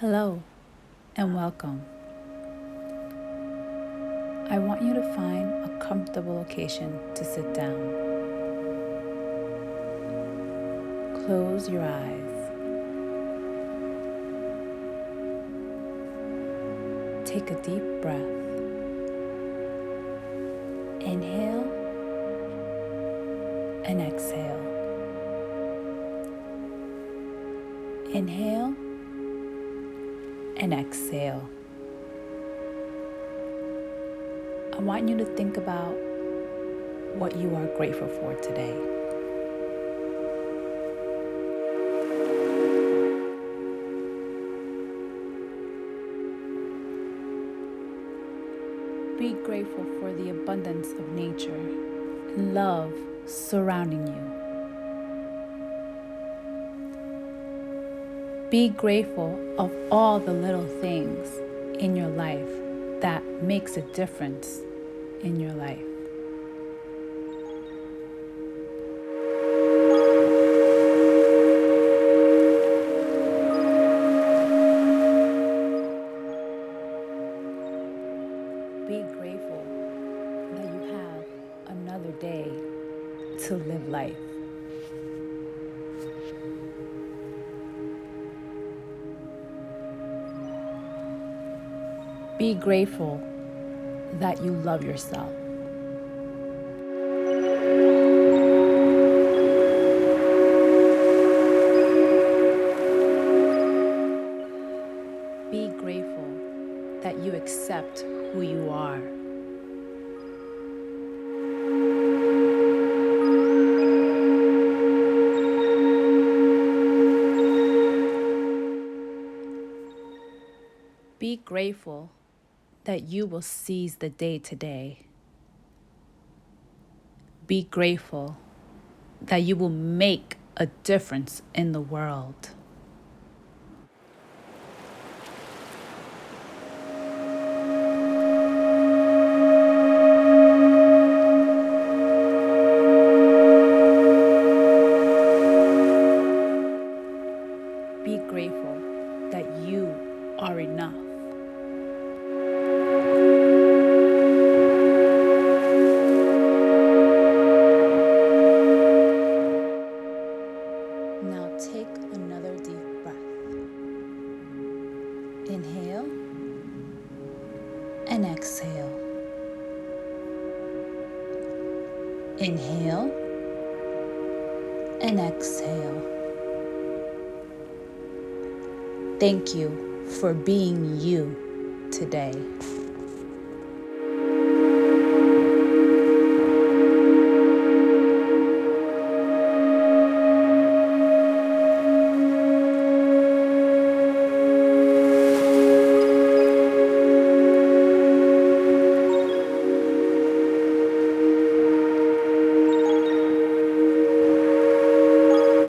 Hello and welcome. I want you to find a comfortable location to sit down. Close your eyes. Take a deep breath. Inhale and exhale. Inhale and exhale. I want you to think about what you are grateful for today. Be grateful for the abundance of nature and love surrounding you. Be grateful of all the little things in your life that makes a difference in your life. Be grateful that you have another day to live life. Be grateful that you love yourself. Be grateful that you accept who you are. Be grateful that you will seize the day today. Be grateful that you will make a difference in the world. Be grateful that you are enough. Now take another deep breath. Inhale and exhale. Inhale and exhale. Thank you for being you today.